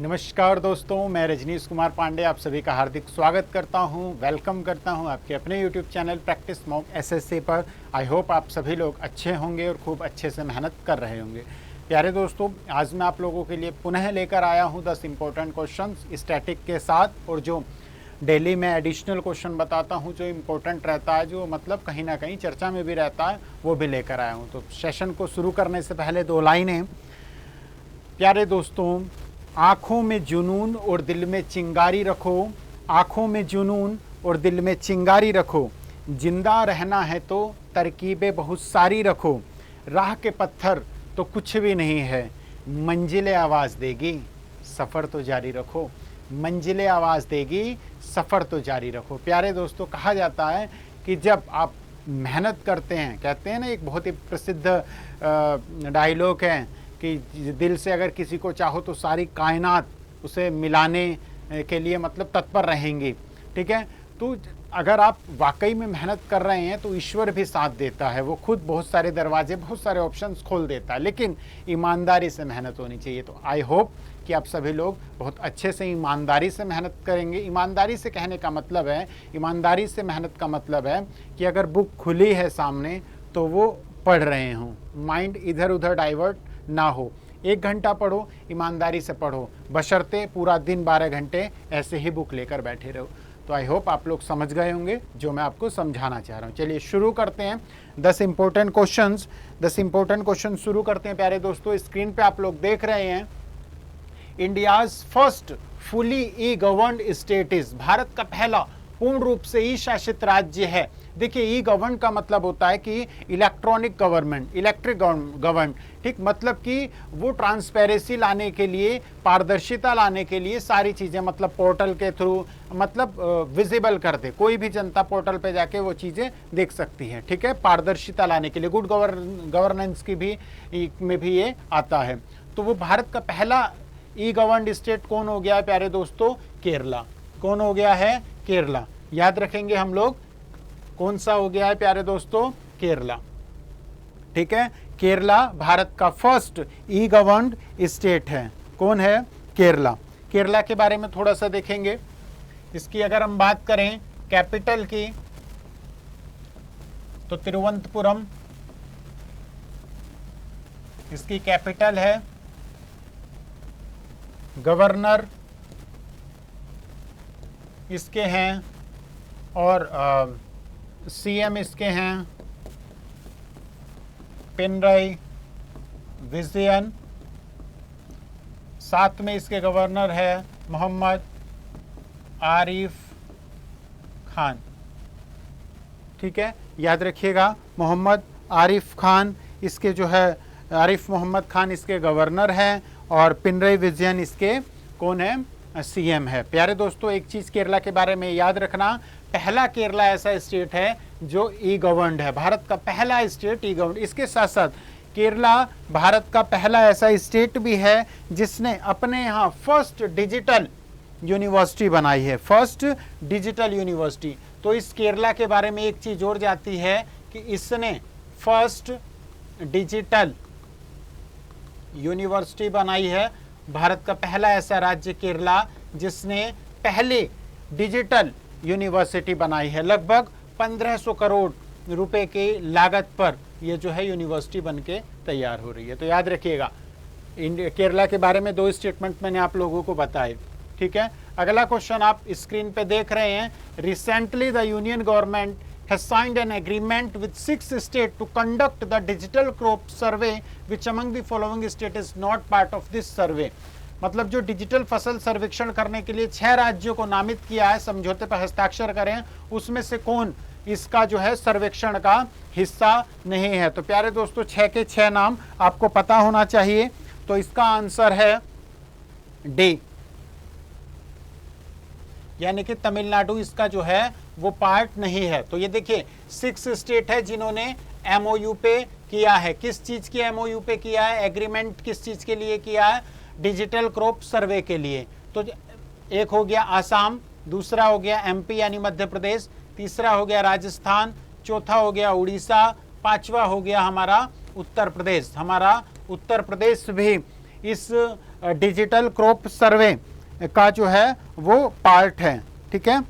नमस्कार दोस्तों, मैं रजनीश कुमार पांडे आप सभी का हार्दिक स्वागत करता हूं, वेलकम करता हूं आपके अपने YouTube channel practice mock SSC पर। आई होप आप सभी लोग अच्छे होंगे और खूब अच्छे से मेहनत कर रहे होंगे। प्यारे दोस्तों, आज मैं आप लोगों के लिए पुनः लेकर आया हूं 10 इंपॉर्टेंट क्वेश्चंस स्टैटिक के साथ, और जो डेली में एडिशनल क्वेश्चन बताता हूं जो इम्पोर्टेंट रहता है, जो मतलब कहीं ना कहीं चर्चा में भी रहता है, वो भी लेकर आया हूँ। तो सेशन को शुरू करने से पहले 2 लाइनें। प्यारे दोस्तों, आँखों में जुनून और दिल में चिंगारी रखो, आँखों में जुनून और दिल में चिंगारी रखो, जिंदा रहना है तो तरकीबें बहुत सारी रखो, राह के पत्थर तो कुछ भी नहीं है, मंजिलें आवाज़ देगी सफ़र तो जारी रखो, मंजिलें आवाज़ देगी सफ़र तो जारी रखो। प्यारे दोस्तों, कहा जाता है कि जब आप मेहनत करते हैं, कहते हैं ना, एक बहुत ही प्रसिद्ध डायलॉग है कि दिल से अगर किसी को चाहो तो सारी कायनात उसे मिलाने के लिए मतलब तत्पर रहेंगी। ठीक है, तो अगर आप वाकई में मेहनत कर रहे हैं तो ईश्वर भी साथ देता है, वो खुद बहुत सारे दरवाजे, बहुत सारे ऑप्शंस खोल देता है, लेकिन ईमानदारी से मेहनत होनी चाहिए। तो आई होप कि आप सभी लोग बहुत अच्छे से ईमानदारी से मेहनत करेंगे। ईमानदारी से कहने का मतलब है, ईमानदारी से मेहनत का मतलब है कि अगर बुक खुली है सामने तो वो पढ़ रहे हों, माइंड इधर उधर डाइवर्ट ना हो। 1 घंटा पढ़ो, ईमानदारी से पढ़ो, बशर्ते पूरा दिन 12 घंटे ऐसे ही बुक लेकर बैठे रहो। तो आई होप आप लोग समझ गए होंगे जो मैं आपको समझाना चाह रहा हूँ। चलिए शुरू करते हैं 10 इंपॉर्टेंट क्वेश्चंस। 10 इंपॉर्टेंट क्वेश्चन शुरू करते हैं। प्यारे दोस्तों, स्क्रीन पे आप लोग देख रहे हैं, India's first fully E governed state is, Bharat का पहला पूर्ण रूप से ई शासित राज्य है। देखिए, ई गवर्न का मतलब होता है कि इलेक्ट्रॉनिक गवर्नमेंट, इलेक्ट्रिक गवर्न। ठीक, मतलब कि वो ट्रांसपेरेंसी लाने के लिए, पारदर्शिता लाने के लिए सारी चीज़ें मतलब पोर्टल के थ्रू मतलब विजिबल कर दे, कोई भी जनता पोर्टल पे जाके वो चीज़ें देख सकती है। ठीक है, पारदर्शिता लाने के लिए, गुड गवर्नेंस की भी में भी ये आता है। तो वो भारत का पहला ई गवर्नड स्टेट कौन हो गया है प्यारे दोस्तों? केरला। कौन हो गया है? केरला। याद रखेंगे हम लोग, कौन सा हो गया है प्यारे दोस्तों? केरला। ठीक है, केरला भारत का फर्स्ट ई गवर्नड स्टेट है। कौन है? केरला। केरला के बारे में थोड़ा सा देखेंगे। इसकी अगर हम बात करें कैपिटल की, तो तिरुवनंतपुरम इसकी कैपिटल है। गवर्नर इसके हैं और सीएम इसके हैं पिनरई विजयन। साथ में इसके गवर्नर है मोहम्मद आरिफ खान। ठीक है, याद रखिएगा, मोहम्मद आरिफ खान इसके जो है, आरिफ मोहम्मद खान इसके गवर्नर हैं और पिनरई विजयन इसके कौन है? सीएम है। प्यारे दोस्तों, एक चीज़ केरला के बारे में याद रखना, पहला केरला ऐसा स्टेट है जो ई गवर्नड है, भारत का पहला स्टेट ई गवर्नड। इसके साथ साथ केरला भारत का पहला ऐसा स्टेट भी है जिसने अपने यहाँ फर्स्ट डिजिटल यूनिवर्सिटी बनाई है, फर्स्ट डिजिटल यूनिवर्सिटी। तो इस केरला के बारे में एक चीज़ और जाती है कि इसने फर्स्ट डिजिटल यूनिवर्सिटी बनाई है। भारत का पहला ऐसा राज्य केरला जिसने पहले डिजिटल यूनिवर्सिटी बनाई है। लगभग 1500 करोड़ रुपए की लागत पर यह जो है यूनिवर्सिटी बनके तैयार हो रही है। तो याद रखिएगा, केरला के बारे में 2 स्टेटमेंट मैंने आप लोगों को बताए। ठीक है, अगला क्वेश्चन आप स्क्रीन पे देख रहे हैं। Recently the union government has signed an agreement with 6 states to conduct the digital crop survey, which among the following state is not part of this survey। मतलब जो डिजिटल फसल सर्वेक्षण करने के लिए 6 राज्यों को नामित किया है, समझौते पर हस्ताक्षर करें, उसमें से कौन इसका जो है सर्वेक्षण का हिस्सा नहीं है? तो प्यारे दोस्तों, 6 के 6 नाम आपको पता होना चाहिए। तो इसका आंसर है डी, यानी कि तमिलनाडु इसका जो है वो पार्ट नहीं है। तो ये देखिए, 6 स्टेट है जिन्होंने एमओयू पे किया है। किस चीज की एमओयू पे किया है? एग्रीमेंट किस चीज के लिए किया है? डिजिटल क्रॉप सर्वे के लिए। तो एक हो गया आसाम, दूसरा हो गया एमपी यानी मध्य प्रदेश, तीसरा हो गया राजस्थान, चौथा हो गया उड़ीसा, पांचवा हो गया हमारा उत्तर प्रदेश। हमारा उत्तर प्रदेश भी इस डिजिटल क्रॉप सर्वे का जो है वो पार्ट है। ठीक है,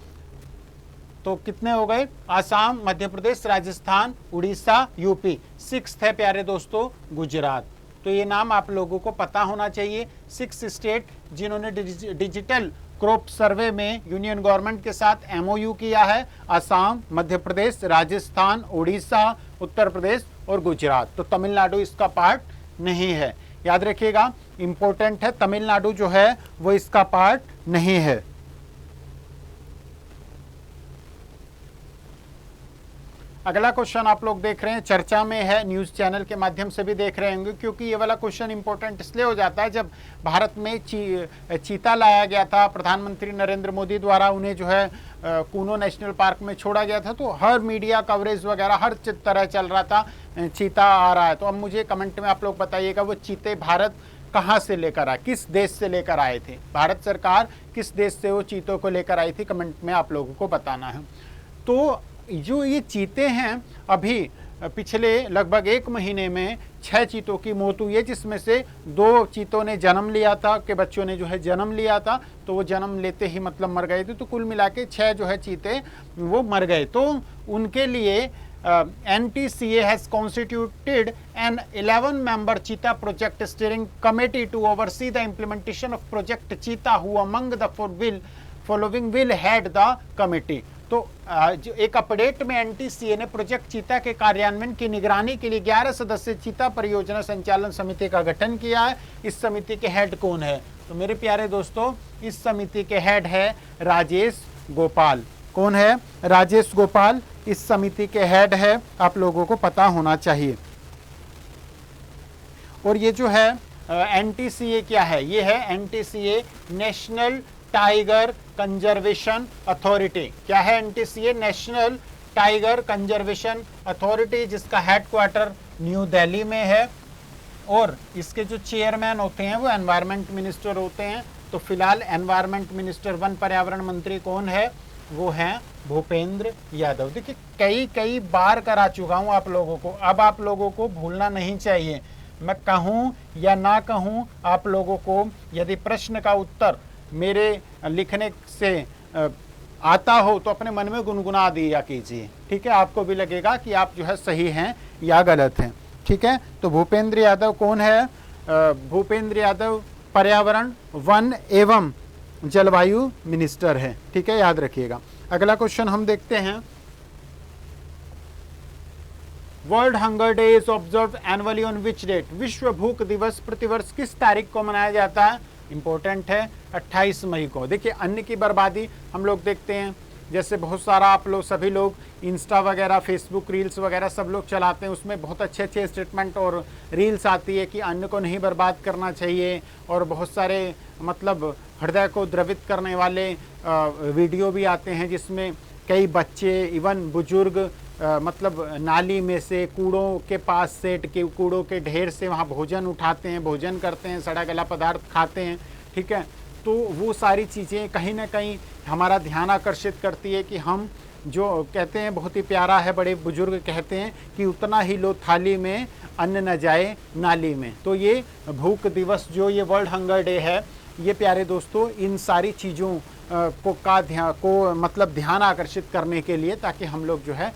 तो कितने हो गए? आसाम, मध्य प्रदेश, राजस्थान, उड़ीसा, यूपी। 6th है प्यारे दोस्तों गुजरात। तो ये नाम आप लोगों को पता होना चाहिए। 6 स्टेट जिन्होंने डिजिटल क्रॉप सर्वे में यूनियन गवर्नमेंट के साथ MOU किया है, आसाम, मध्य प्रदेश, राजस्थान, उड़ीसा, उत्तर प्रदेश और गुजरात। तो तमिलनाडु इसका पार्ट नहीं है, याद रखिएगा, इंपॉर्टेंट है। तमिलनाडु जो है वो इसका पार्ट नहीं है। अगला क्वेश्चन आप लोग देख रहे हैं, चर्चा में है, न्यूज चैनल के माध्यम से भी देख रहे होंगे, क्योंकि ये वाला क्वेश्चन इंपॉर्टेंट इसलिए हो जाता है जब भारत में चीता लाया गया था प्रधानमंत्री नरेंद्र मोदी द्वारा, उन्हें जो है कूनो नेशनल पार्क में छोड़ा गया था, तो हर मीडिया कवरेज वगैरह हर तरह चल रहा था चीता आ रहा है। तो अब मुझे कमेंट में आप लोग बताइएगा वो चीते भारत कहाँ से लेकर आए, किस देश से लेकर आए थे, भारत सरकार किस देश से वो चीतों को लेकर आई थी, कमेंट में आप लोगों को बताना है। तो जो ये चीते हैं, अभी पिछले लगभग 1 महीने में 6 चीतों की मौत हुई है, जिसमें से 2 चीतों ने जन्म लिया था, के बच्चों ने जो है जन्म लिया था, तो वो जन्म लेते ही मतलब मर गए थे। तो कुल मिला के 6 जो है चीते वो मर गए। तो उनके लिए NTCA has constituted an 11-member cheetah project steering committee to oversee the implementation of project cheetah, who among the following will head the committee। तो जो एक अपडेट में NTCA ने प्रोजेक्ट चीता के कार्यान्वयन की निगरानी के लिए 11 सदस्यीय चीता परियोजना संचालन समिति का गठन किया है। इस समिति के हेड कौन है? तो मेरे प्यारे दोस्तों, इस समिति के हेड है राजेश गोपाल। कौन है? राजेश गोपाल इस समिति के हेड है, आप लोगों को पता होना चाहिए। और ये जो है NTCA क्या है? ये है NTCA national tiger conservation authority. क्या है NTCA? National tiger conservation authority, जिसका हेडक्वार्टर न्यू दिल्ली में है। और इसके जो चेयरमैन होते हैं वो एनवायरनमेंट मिनिस्टर होते हैं। तो फिलहाल एनवायरनमेंट मिनिस्टर, वन पर्यावरण मंत्री कौन है? वो हैं भूपेंद्र यादव। देखिए कई बार करा चुका हूं आप लोगों को, अब आप लोगों को भूलना नहीं चाहिए। मैं कहूं या ना कहूं, आप लोगों को यदि प्रश्न का उत्तर मेरे लिखने से आता हो तो अपने मन में गुनगुना दिया कीजिए। ठीक है, आपको भी लगेगा कि आप जो है सही हैं या गलत हैं। ठीक है, तो भूपेंद्र यादव कौन है? भूपेंद्र यादव पर्यावरण, वन एवं जलवायु मिनिस्टर है। ठीक है, याद रखिएगा। अगला क्वेश्चन हम देखते हैं, world hunger day is observe annually on which date? विश्व भूख दिवस प्रतिवर्ष किस तारीख को मनाया जाता है? इंपॉर्टेंट है, 28 मई को। देखिए अन्न की बर्बादी हम लोग देखते हैं, जैसे बहुत सारा आप लोग सभी लोग इंस्टा वगैरह, फेसबुक रील्स वगैरह सब लोग चलाते हैं, उसमें बहुत अच्छे अच्छे स्टेटमेंट और रील्स आती है कि अन्न को नहीं बर्बाद करना चाहिए, और बहुत सारे मतलब हृदय को द्रवित करने वाले वीडियो भी आते हैं, जिसमें कई बच्चे इवन बुजुर्ग मतलब नाली में से, कूड़ों के पास से, कूड़ों के ढेर से वहाँ भोजन उठाते हैं, भोजन करते हैं, सड़ा गला पदार्थ खाते हैं। ठीक है, तो वो सारी चीज़ें कहीं ना कहीं हमारा ध्यान आकर्षित करती है कि हम जो कहते हैं, बहुत ही प्यारा है, बड़े बुजुर्ग कहते हैं कि उतना ही लो थाली में, अन्न न जाए नाली में। तो ये भूख दिवस जो ये वर्ल्ड हंगर डे है, ये प्यारे दोस्तों इन सारी चीज़ों को मतलब ध्यान आकर्षित करने के लिए, ताकि हम लोग जो है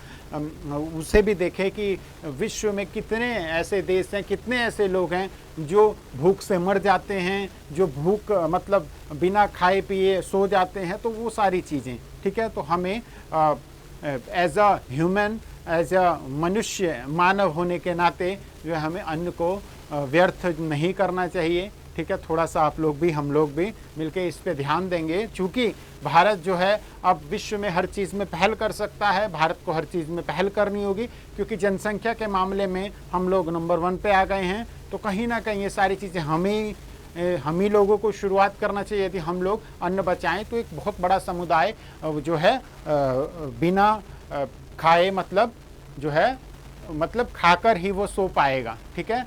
उसे भी देखें कि विश्व में कितने ऐसे देश हैं, कितने ऐसे लोग हैं जो भूख से मर जाते हैं, जो भूख मतलब बिना खाए पिए सो जाते हैं। तो वो सारी चीज़ें, ठीक है, तो हमें as a human, as a मनुष्य, मानव होने के नाते जो है हमें अन्न को व्यर्थ नहीं करना चाहिए। ठीक है, थोड़ा सा आप लोग भी, हम लोग भी मिलके इस पे ध्यान देंगे, क्योंकि भारत जो है अब विश्व में हर चीज़ में पहल कर सकता है। भारत को हर चीज़ में पहल करनी होगी, क्योंकि जनसंख्या के मामले में हम लोग नंबर 1 पे आ गए हैं। तो कहीं ना कहीं ये सारी चीज़ें हम ही लोगों को शुरुआत करना चाहिए। यदि हम लोग अन्न बचाएं तो एक बहुत बड़ा समुदाय जो है बिना खाए मतलब जो है मतलब खाकर ही वो सो पाएगा। ठीक है,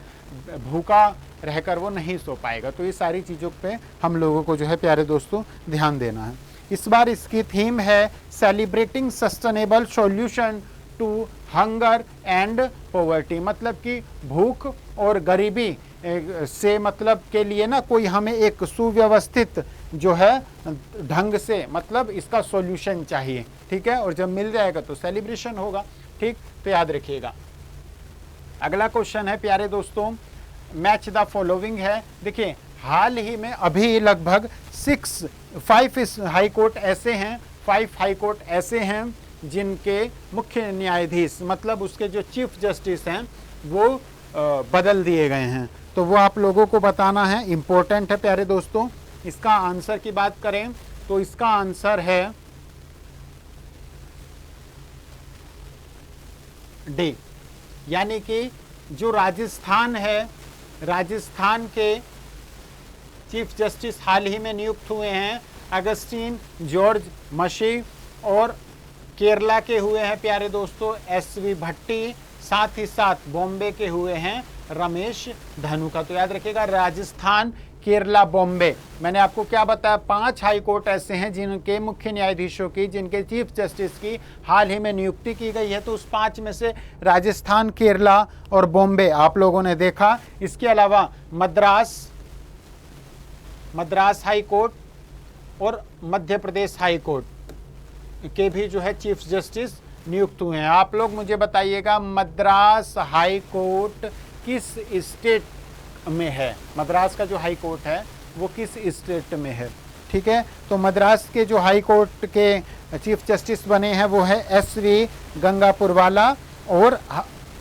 भूखा रहकर वो नहीं सो पाएगा। तो ये सारी चीज़ों पे हम लोगों को जो है प्यारे दोस्तों ध्यान देना है। इस बार इसकी थीम है celebrating sustainable solution to hunger and poverty, मतलब कि भूख और गरीबी से मतलब के लिए ना कोई हमें एक सुव्यवस्थित जो है ढंग से मतलब इसका सॉल्यूशन चाहिए, ठीक है। और जब मिल जाएगा तो सेलिब्रेशन होगा, ठीक। तो याद रखिएगा। अगला क्वेश्चन है प्यारे दोस्तों, मैच द फॉलोइंग है। देखिए हाल ही में अभी लगभग 5 हाई कोर्ट ऐसे हैं, 5 हाई कोर्ट ऐसे हैं जिनके मुख्य न्यायाधीश मतलब उसके जो चीफ जस्टिस हैं वो बदल दिए गए हैं। तो वो आप लोगों को बताना है, इंपॉर्टेंट है प्यारे दोस्तों। इसका आंसर की बात करें तो इसका आंसर है डी, यानी कि जो राजस्थान है, राजस्थान के चीफ जस्टिस हाल ही में नियुक्त हुए हैं अगस्टीन जॉर्ज मशी, और केरला के हुए हैं प्यारे दोस्तों एसवी भट्टी, साथ ही साथ बॉम्बे के हुए हैं रमेश धनुका। तो याद रखिएगा राजस्थान, केरला, बॉम्बे। मैंने आपको क्या बताया, 5 हाई कोर्ट ऐसे हैं जिनके मुख्य न्यायाधीशों की, जिनके चीफ जस्टिस की हाल ही में नियुक्ति की गई है। तो उस 5 में से राजस्थान, केरला और बॉम्बे आप लोगों ने देखा। इसके अलावा मद्रास हाई कोर्ट और मध्य प्रदेश हाई कोर्ट के भी जो है चीफ जस्टिस नियुक्त हुए हैं। आप लोग मुझे बताइएगा मद्रास हाई कोर्ट किस स्टेट में है, मद्रास का जो हाई कोर्ट है वो किस स्टेट में है, ठीक है। तो मद्रास के जो हाई कोर्ट के चीफ जस्टिस बने हैं वो है एसवी गंगापुरवाला, और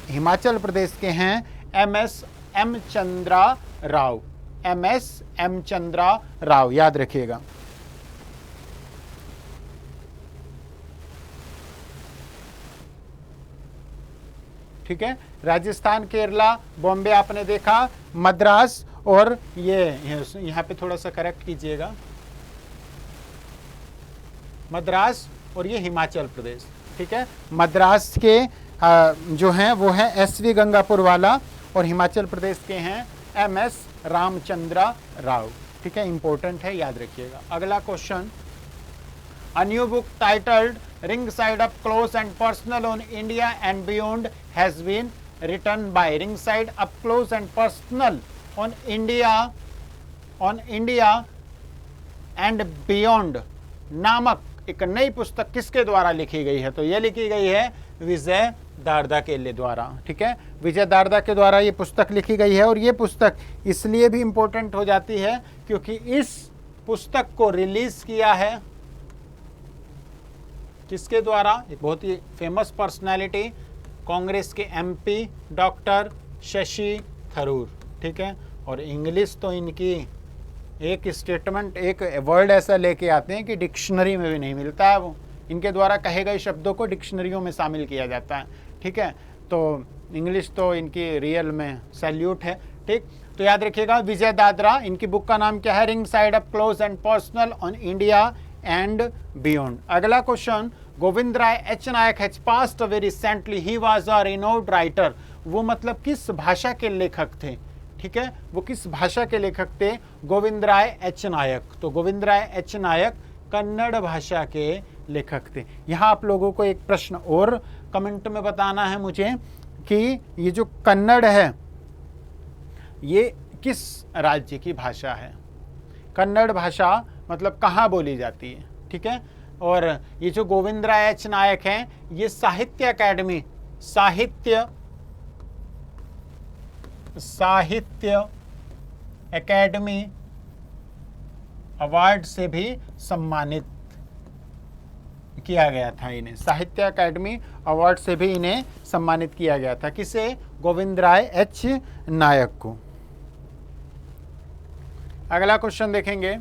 हिमाचल प्रदेश के हैं एम चंद्रा राव, याद रखिएगा। ठीक है, राजस्थान, केरला, बॉम्बे आपने देखा, मद्रास और ये यहाँ पे थोड़ा सा करेक्ट कीजिएगा, मद्रास और ये हिमाचल प्रदेश, ठीक है। मद्रास के जो हैं वो है एसवी गंगापुरवाला और हिमाचल प्रदेश के हैं एमएस रामचंद्रा राव, ठीक है। इंपॉर्टेंट है, याद रखिएगा। अगला question, A new book titled Ringside Up Close and Personal on India and Beyond has been written by Ringside Up Close and Personal on India and Beyond नामक एक नई पुस्तक किसके द्वारा लिखी गई है? तो ये लिखी गई है विजय दारदा के द्वारा, ठीक है। विजय दारदा के द्वारा ये पुस्तक लिखी गई है, और ये पुस्तक इसलिए भी इम्पोर्टेंट हो जाती है क्योंकि इस पुस्तक को रिलीज किया है किसके द्वारा? एक बहुत ही फेमस पर्सनालिटी, कांग्रेस के एमपी डॉक्टर शशि थरूर, ठीक है। और इंग्लिश तो इनकी एक स्टेटमेंट, एक वर्ड ऐसा लेके आते हैं कि डिक्शनरी में भी नहीं मिलता है। वो इनके द्वारा कहे गए शब्दों को डिक्शनरियों में शामिल किया जाता है, ठीक है। तो इंग्लिश तो इनकी रियल में सैल्यूट है, ठीक। तो याद रखिएगा विजय दादरा, इनकी बुक का नाम क्या है? Ringside up close and personal on India and beyond. अगला question, Govind Rai H Nayak has passed away recently, he was a renowned writer. वो मतलब किस भाषा के लेखक थे, ठीक है, वो किस भाषा के लेखक थे? गोविंद राय एच नायक। तो गोविंद राय एच नायक कन्नड़ भाषा के लेखक थे। यहाँ आप लोगों को एक प्रश्न और कमेंट में बताना है मुझे कि ये जो कन्नड़ है ये किस राज्य की भाषा है? कन्नड़ भाषा मतलब कहाँ बोली जाती है, ठीक है। और ये जो गोविंद राय एच नायक हैं ये साहित्य अकेडमी अवार्ड से भी सम्मानित किया गया था इन्हें, साहित्य अकेडमी अवार्ड से भी इन्हें सम्मानित किया गया था। किसे? गोविंद राय एच नायक को। अगला क्वेश्चन देखेंगे,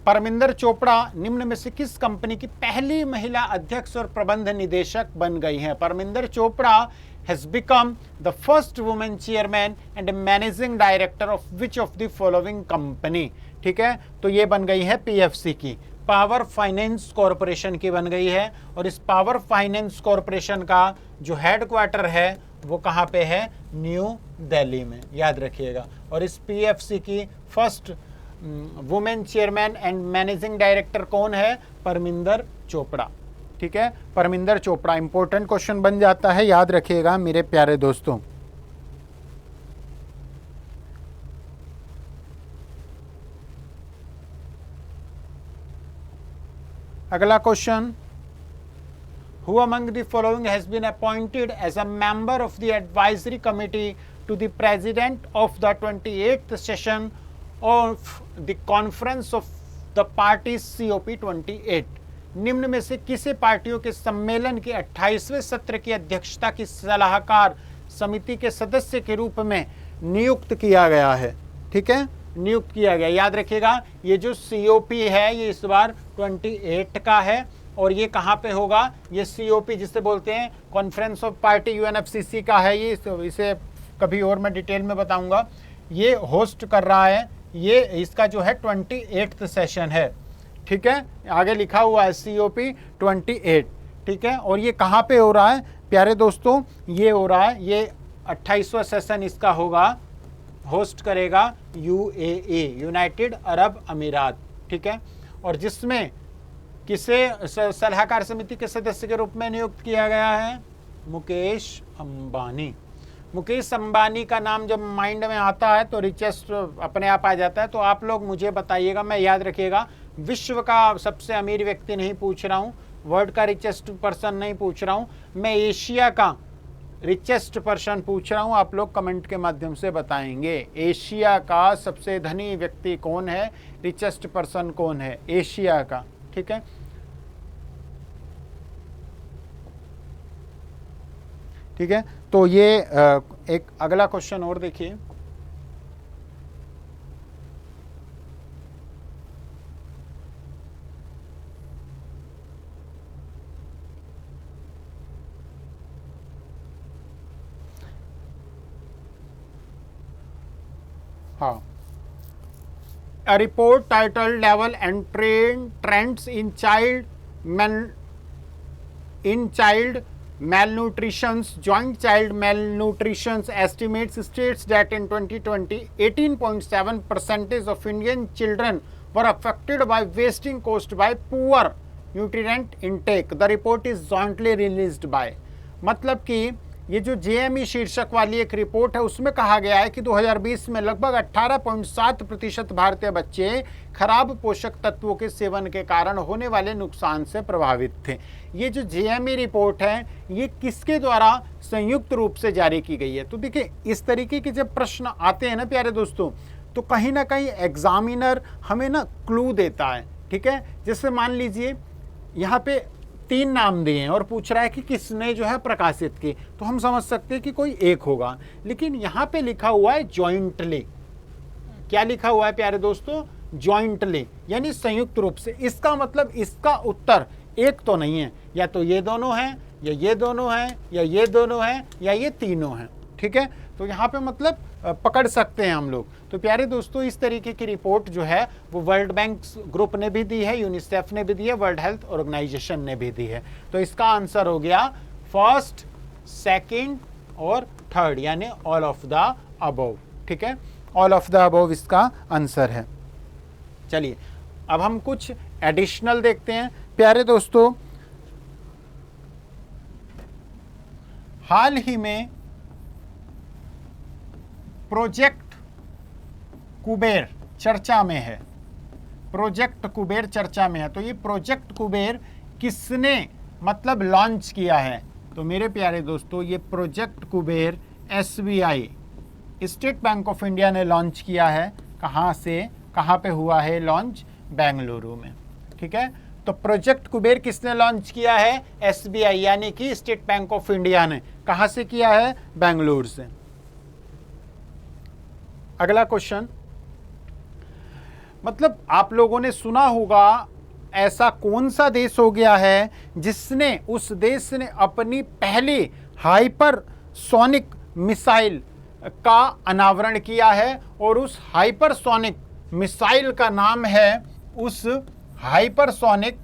परमिंदर चोपड़ा निम्न में से किस कंपनी की पहली महिला अध्यक्ष और प्रबंध निदेशक बन गई हैं? Parminder Chopra has become the first woman chairman and managing director of which of the following company? ठीक है, तो ये बन गई है पीएफसी की, पावर फाइनेंस कॉरपोरेशन की बन गई है। और इस पावर फाइनेंस कॉरपोरेशन का जो हेडक्वार्टर है वो कहाँ पे है? न्यू दिल्ली में, याद रखिएगा। और इस पीएफसी की first women chairman and managing director कौन है? परमिंदर चोपड़ा, ठीक है। परमिंदर चोपड़ा इंपॉर्टेंट क्वेश्चन बन जाता है, याद रखिएगा मेरे प्यारे दोस्तों। अगला question, Who among the following has been appointed as a member of the advisory committee to the president of the 28th session of the conference of the parties COP28? निम्न में से किसे पार्टियों के सम्मेलन के 28वें सत्र की अध्यक्षता की सलाहकार समिति के सदस्य के रूप में नियुक्त किया गया है? ठीक है, नियुक्त किया गया। याद रखिएगा, ये जो COP है ये इस बार 28 का है और ये कहाँ पे होगा? ये COP जिसे बोलते हैं कॉन्फ्रेंस ऑफ पार्टी UNFCC का है। ये इसे कभी और मैं डिटेल में बताऊंगा। ये होस्ट कर रहा है, ये इसका जो है 28th सेशन है। ठीक है, आगे लिखा हुआ है COP 28। ठीक है, और ये कहाँ पे हो रहा है प्यारे दोस्तों? ये हो रहा है, ये 28वां सेशन इसका होगा, होस्ट करेगा UAE, यूनाइटेड अरब अमीरात। ठीक है, और जिसमें किसे सलाहकार समिति के सदस्य के रूप में नियुक्त किया गया है? मुकेश अंबानी। मुकेश अंबानी का नाम जब माइंड में आता है तो रिचेस्ट अपने आप आ जाता है। तो आप लोग मुझे बताइएगा, मैं याद रखिएगा, विश्व का सबसे अमीर व्यक्ति नहीं पूछ रहा हूँ, वर्ल्ड का रिचेस्ट पर्सन नहीं पूछ रहा हूँ, मैं एशिया का रिचेस्ट पर्सन पूछ रहा हूँ। आप लोग कमेंट के माध्यम से बताएंगे एशिया का सबसे धनी व्यक्ति कौन है, रिचेस्ट पर्सन कौन है एशिया का। ठीक है, ठीक है, तो ये एक अगला क्वेश्चन और देखिए। हाँ, a report titled Level and Trends in Child Malnutrition, Joint Child Malnutrition Estimates states that in 2020, 18.7% of Indian children were affected by wasting caused by poor nutrient intake. The report is jointly released by, मतलब कि ये जो JME शीर्षक वाली एक report है उसमें कहा गया है कि 2020 में लगभग 18.7% भारतीय बच्चे खराब पोषक तत्वों के सेवन के कारण होने वाले नुकसान से प्रभावित थे। ये जो JME रिपोर्ट है ये किसके द्वारा संयुक्त रूप से जारी की गई है? तो देखिए, इस तरीके के जब प्रश्न आते हैं ना प्यारे दोस्तों, तो कहीं ना कहीं एग्जामिनर हमें ना क्लू देता है। ठीक है, जैसे मान लीजिए यहाँ पे 3 नाम दिए हैं और पूछ रहा है कि किसने जो है प्रकाशित की, तो हम समझ सकते हैं कि कोई एक होगा। लेकिन यहाँ पे लिखा हुआ है जॉइंटली। क्या लिखा हुआ है प्यारे दोस्तों? जॉइंटली, यानी संयुक्त रूप से। इसका मतलब इसका उत्तर एक तो नहीं है, या तो ये दोनों हैं, या ये दोनों हैं, या ये दोनों हैं, या ये तीनों हैं। ठीक है, तो यहाँ पे मतलब पकड़ सकते हैं हम लोग। तो प्यारे दोस्तों, इस तरीके की रिपोर्ट जो है वो वर्ल्ड बैंक ग्रुप ने भी दी है, यूनिसेफ ने भी दी है, वर्ल्ड हेल्थ ऑर्गेनाइजेशन ने भी दी है। तो इसका आंसर हो गया फर्स्ट, सेकंड और थर्ड, यानी ऑल ऑफ द अबव। ठीक है, ऑल ऑफ द अबव इसका आंसर है। चलिए अब हम कुछ एडिशनल देखते हैं प्यारे दोस्तों। हाल ही में प्रोजेक्ट कुबेर चर्चा में है। प्रोजेक्ट कुबेर चर्चा में है, तो ये प्रोजेक्ट कुबेर किसने मतलब लॉन्च किया है? तो मेरे प्यारे दोस्तों, ये project Kuber SBI state bank of India ने लॉन्च किया है। कहाँ से कहाँ पे हुआ है लॉन्च? बेंगलुरु में। ठीक है, तो प्रोजेक्ट कुबेर किसने लॉन्च किया है? SBI यानी कि स्टेट बैंक ऑफ इंडिया ने। कहाँ से किया है? बेंगलुरु से। अगला क्वेश्चन, मतलब आप लोगों ने सुना होगा ऐसा कौन सा देश हो गया है जिसने उस देश ने अपनी पहली हाइपरसोनिक मिसाइल का अनावरण किया है, और उस हाइपरसोनिक मिसाइल का नाम है, उस हाइपरसोनिक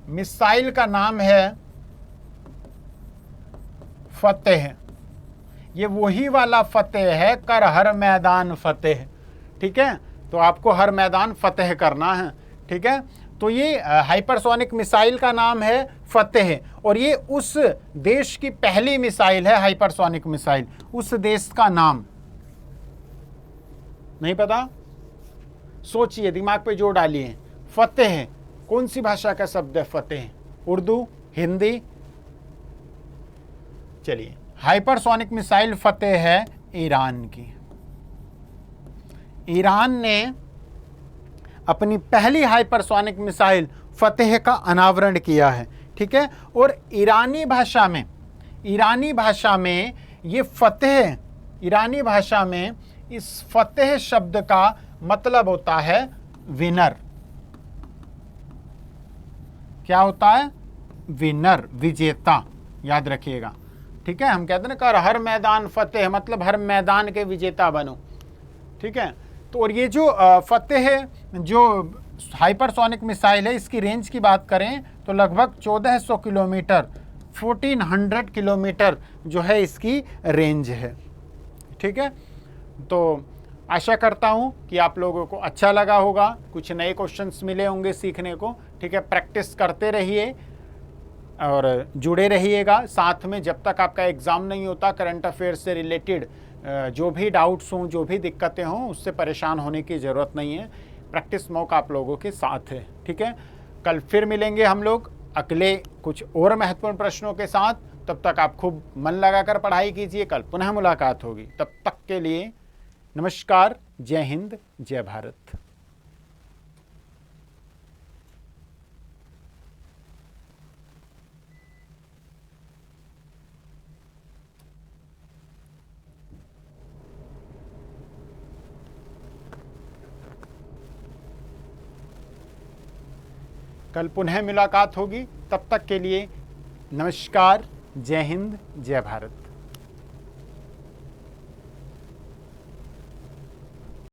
मिसाइल का नाम है फतेह। ये वही वाला फतेह है, कर हर मैदान फतेह। ठीक है, तो आपको हर मैदान फतेह करना है। ठीक है, तो ये हाइपरसोनिक मिसाइल का नाम है फतेह, और ये उस देश की पहली मिसाइल है हाइपरसोनिक मिसाइल। उस देश का नाम नहीं पता? सोचिए, दिमाग पे जोर डालिए। फतेह कौन सी भाषा का शब्द है फतेह? उर्दू, हिंदी? चलिए, हाइपरसोनिक मिसाइल फतेह है ईरान की। ईरान ने अपनी पहली हाइपरसोनिक मिसाइल फतेह का अनावरण किया है, ठीक है। और ईरानी भाषा में ये फतेह, ईरानी भाषा में इस फतेह शब्द का मतलब होता है विनर। क्या होता है? विनर, विजेता, याद रखिएगा, ठीक है। हम कहते हैं ना हर मैदान फतेह, मतलब हर मैदान के विजेता बनो, ठीक है। तो और ये जो फतेह जो हाइपरसोनिक मिसाइल है, इसकी रेंज की बात करें तो लगभग 1400 किलोमीटर, 1400 किलोमीटर जो है इसकी रेंज है, ठीक है। तो आशा करता हूँ कि आप लोगों को अच्छा लगा होगा, कुछ नए क्वेश्चंस मिले होंगे सीखने को, ठीक है। प्रैक्टिस करते रहिए और जुड़े रहिएगा साथ में। जब तक आपका एग्ज़ाम नहीं होता, करंट अफेयर्स से रिलेटेड जो भी डाउट्स हों, जो भी दिक्कतें हों, उससे परेशान होने की ज़रूरत नहीं है। प्रैक्टिस मॉक आप लोगों के साथ है, ठीक है। कल फिर मिलेंगे हम लोग अगले कुछ और महत्वपूर्ण प्रश्नों के साथ। तब तक आप खूब मन लगाकर पढ़ाई कीजिए। कल पुनः मुलाकात होगी, तब तक के लिए नमस्कार, जय हिंद, जय भारत। कल पुनः मुलाकात होगी, तब तक के लिए नमस्कार, जय हिंद, जय भारत।